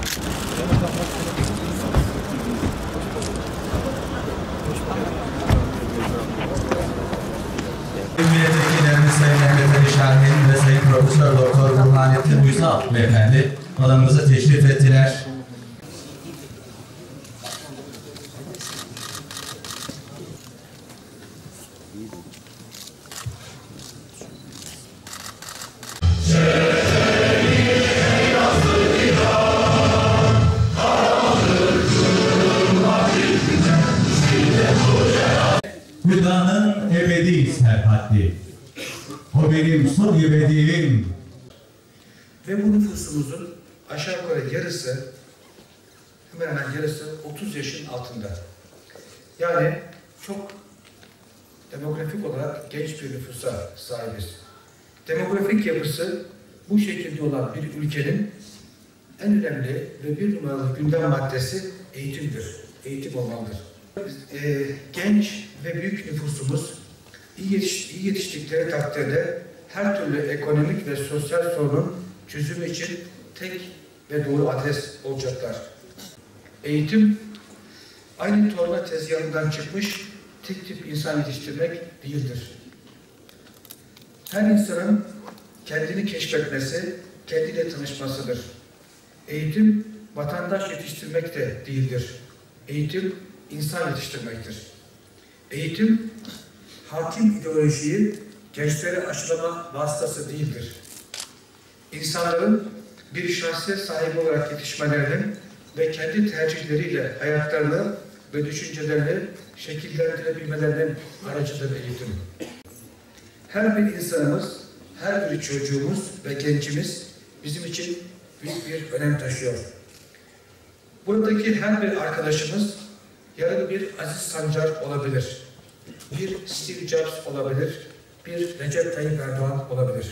Milletvekillerimiz Sayın Mehmet Ali Şahin ve Sayın Profesör Doktor Burhanettin Uysal Beyefendi alanımıza teşrif ettiler. Hüdanın ebedi serhaddi. O benim son ebediğim. Ve bu nüfusumuzun aşağı yukarı yarısı, hemen hemen yarısı 30 yaşın altında. Yani çok demografik olarak genç bir nüfusa sahibiz. Demografik yapısı bu şekilde olan bir ülkenin en önemli ve bir numaralı gündem maddesi eğitimdir. Eğitim olmalıdır. Genç ve büyük nüfusumuz iyi yetiştikleri takdirde her türlü ekonomik ve sosyal sorunun çözümü için tek ve doğru adres olacaklar. Eğitim, aynı torba tezgahından çıkmış tek tip insan yetiştirmek değildir. Her insanın kendini keşfetmesi, kendiyle tanışmasıdır. Eğitim, vatandaş yetiştirmek de değildir. Eğitim, insan yetiştirmektir. Eğitim, hakim ideolojiyi gençlere aşılama vasıtası değildir. İnsanların bir şahsiyet sahibi olarak yetişmelerinin ve kendi tercihleriyle hayatlarını ve düşüncelerini şekillendirebilmelerinin aracıdır eğitim. Her bir insanımız, her bir çocuğumuz ve gencimiz bizim için büyük bir önem taşıyor. Buradaki her bir arkadaşımız yarın bir Aziz Sancar olabilir, bir Steve Jobs olabilir, bir Recep Tayyip Erdoğan olabilir.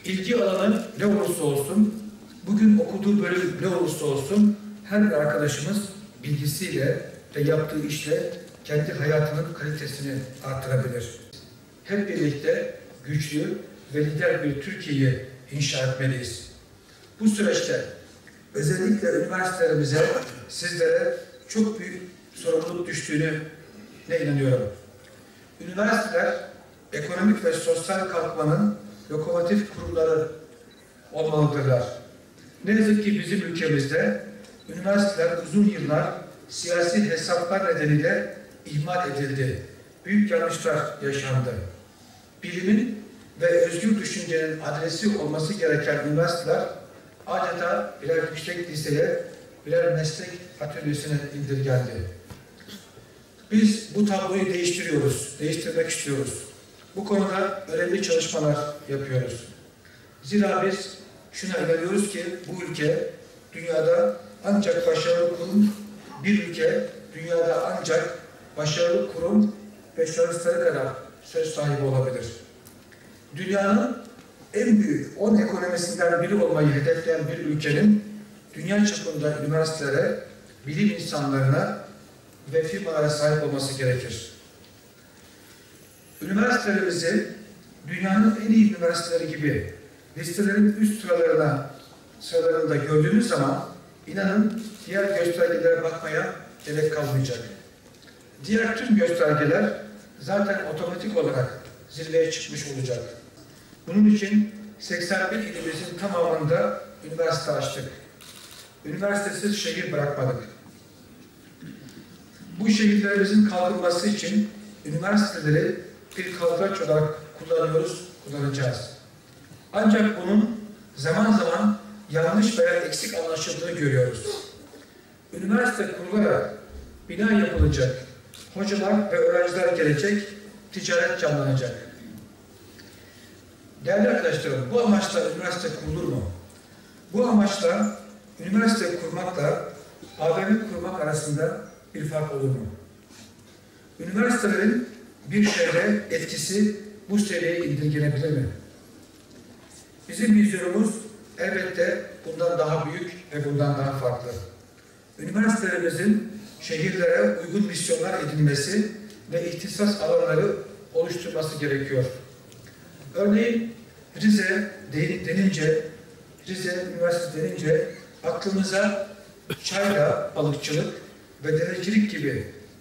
İlgi alanı ne olursa olsun, bugün okuduğu bölüm ne olursa olsun, her bir arkadaşımız bilgisiyle ve yaptığı işle kendi hayatının kalitesini artırabilir. Hep birlikte güçlü ve lider bir Türkiye'yi inşa etmeliyiz. Bu süreçte özellikle üniversitelerimize, sizlere çok büyük sorumluluk düştüğüne inanıyorum. Üniversiteler, ekonomik ve sosyal kalkmanın lokomotif kurumları olmalıdırlar. Ne yazık ki bizim ülkemizde üniversiteler uzun yıllar siyasi hesaplar nedeniyle ihmal edildi. Büyük yanlışlar yaşandı. Bilimin ve özgür düşüncenin adresi olması gereken üniversiteler adeta birer yüksek liseye, birer meslek atölyesine indirgendi. Biz bu tabloyu değiştirmek istiyoruz. Bu konuda önemli çalışmalar yapıyoruz. Zira biz şuna inanıyoruz ki bu ülke dünyada ancak başarılı kurum, bir ülke dünyada ancak başarılı kurum ve şahısları kadar söz sahibi olabilir. Dünyanın en büyük 10 ekonomisinden biri olmayı hedefleyen bir ülkenin dünya çapında üniversitelere, bilim insanlarına ve firmalara sahip olması gerekir. Üniversitelerimizi dünyanın en iyi üniversiteleri gibi listelerin üst sıralarında gördüğünüz zaman inanın diğer göstergelere bakmaya gerek kalmayacak. Diğer tüm göstergeler zaten otomatik olarak zirveye çıkmış olacak. Bunun için 81 ilimizin tamamında üniversite açtık. Üniversitesiz şehir bırakmadık. Bu şehirlerimizin kalkınması için üniversiteleri bir kaldıraç olarak kullanacağız. Ancak bunun zaman zaman yanlış veya eksik anlaşıldığını görüyoruz. Üniversite kurularak bina yapılacak, hocalar ve öğrenciler gelecek, ticaret canlanacak. Değerli arkadaşlarım, bu amaçla üniversite kurulur mu? Bu amaçla üniversite kurmakla AVM kurmak arasında bir fark olur mu? Üniversitelerin bir şehre etkisi bu seviyeye indirgenebilir mi? Bizim vizyonumuz elbette bundan daha büyük ve bundan daha farklı. Üniversitelerimizin şehirlere uygun misyonlar edinmesi ve ihtisas alanları oluşturması gerekiyor. Örneğin Rize Üniversitesi denince aklımıza çayla balıkçılık ve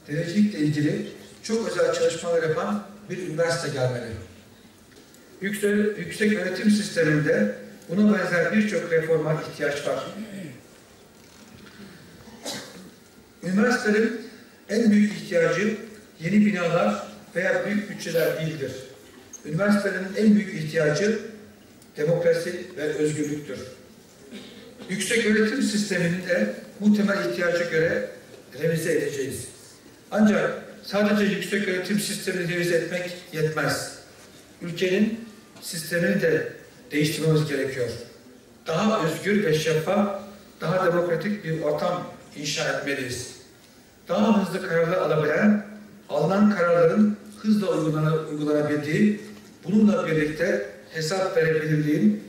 denizcilikle ilgili çok özel çalışmalar yapan bir üniversite gelmeli. Yüksek öğretim sisteminde buna benzer birçok reforma ihtiyaç var. Üniversitelerin en büyük ihtiyacı yeni binalar veya büyük bütçeler değildir. Üniversitelerin en büyük ihtiyacı demokrasi ve özgürlüktür. Yüksek öğretim sistemini de bu temel ihtiyaca göre revize edeceğiz. Ancak sadece yüksek öğretim sistemini revize etmek yetmez. Ülkenin sistemini de değiştirmemiz gerekiyor. Daha özgür ve şeffaf, daha demokratik bir ortam inşa etmeliyiz. Daha hızlı kararlar alabilen, alınan kararların hızla uygulanabildiği, bununla birlikte hesap verebilirliğin,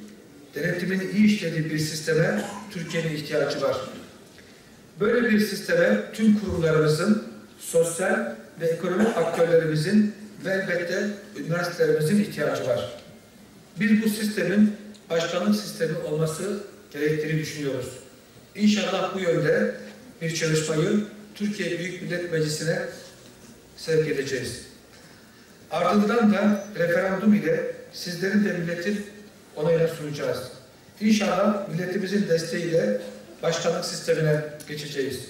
denetimin iyi işlediği bir sisteme Türkiye'nin ihtiyacı var. Böyle bir sisteme tüm kurumlarımızın, sosyal ve ekonomik aktörlerimizin ve elbette üniversitelerimizin ihtiyacı var. Biz bu sistemin başkanlık sistemi olması gerektiğini düşünüyoruz. İnşallah bu yönde bir çalışmayı Türkiye Büyük Millet Meclisi'ne sevk edeceğiz. Ardından da referandum ile sizlerin de milletin onayına sunacağız. İnşallah milletimizin desteğiyle başkanlık sistemine geçeceğiz.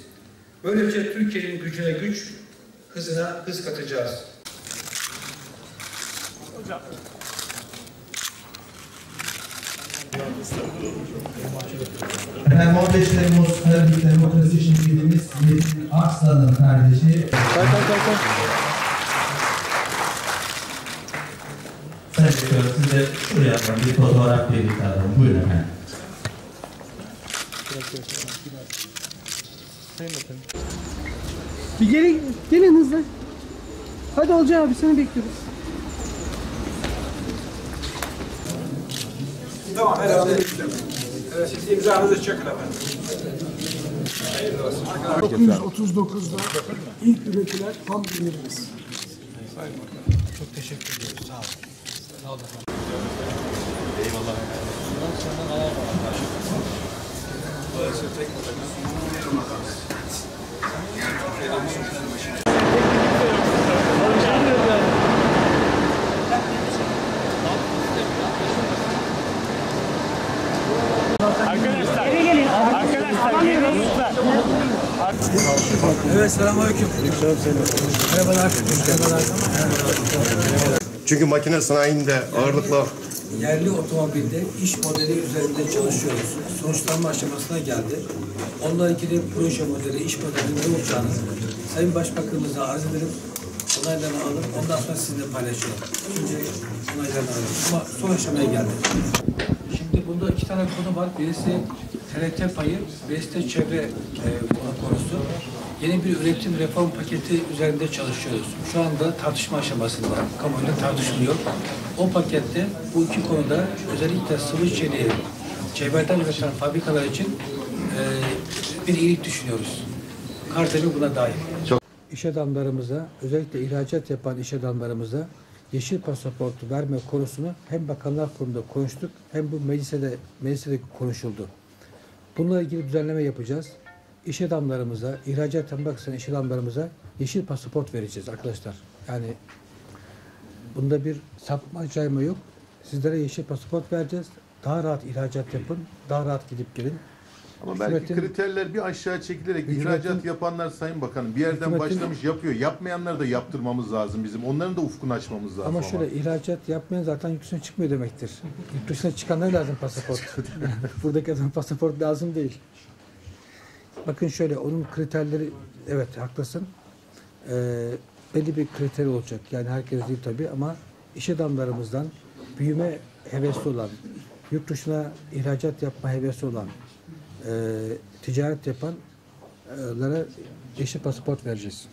Böylece Türkiye'nin gücüne güç, hızına hız katacağız. Hocam. Efendim 15 Temmuz Karabük Demokrasi Şirketimiz Metin Arslan'ın kardeşi. Sayın Rektör, size şuraya bir fotoğraf birlikte alalım. Buyurun efendim. Bir gelin hızlı. Hadi Olcay abi seni bekliyoruz. Tamam, herhalde. Evet, siz imzanızı çakın efendim. 1939'da ilk üretilen ham ürünümüz. Çok teşekkür ediyoruz. Sağ olun. Sağ olun. Eyvallah. Evet, selamünaleyküm. Merhabalar. Çünkü makine sanayinde ağırlıkla Yerli otomobilde iş modeli üzerinde çalışıyoruz. Sonuçlanma aşamasına geldi. Onunla ilgili proje modeli, iş modeli ne olacağını Sayın Başbakanımıza arz edelim. Onaylarını alıp ondan sonra sizinle paylaşalım. Önce onaylarını alalım. Ama son aşamaya geldi. Şimdi bunda iki tane konu var. Birisi TRT payı, birisi de çevre konusu. Yeni bir üretim reform paketi üzerinde çalışıyoruz. Şu anda tartışma aşamasında, kamuoyunda tartışılıyor. O pakette bu iki konuda özellikle sıvı çeliği çevreden üreten fabrikalar için bir iyilik düşünüyoruz. Karteli buna dahil. İş adamlarımıza, özellikle ihracat yapan iş adamlarımıza yeşil pasaportu verme konusunu hem Bakanlar Kurulu'nda konuştuk hem bu mecliste de konuşuldu. Bununla ilgili düzenleme yapacağız. İş adamlarımıza, ihracat yapmak isteyen iş adamlarımıza yeşil pasaport vereceğiz arkadaşlar. Yani bunda bir sapma cayma yok. Sizlere yeşil pasaport vereceğiz. Daha rahat ihracat yapın, daha rahat gidip gelin. Ama belki kriterler bir aşağı çekilerek ihracat yapanlar Sayın Bakanım bir yerden başlamış yapıyor. Yapmayanları da yaptırmamız lazım bizim. Onların da ufkunu açmamız lazım. Ama şöyle ihracat yapmayan zaten yurt dışına çıkmıyor demektir. Yurt dışına çıkanlara lazım pasaport. Buradaki adam pasaport lazım değil. Bakın şöyle onun kriterleri, evet haklısın. Belli bir kriter olacak. Yani herkes değil tabii ama iş adamlarımızdan büyüme hevesli olan, yurt dışına ihracat yapma hevesi olan, ticaret yapanlara yeşil pasaport vereceğiz.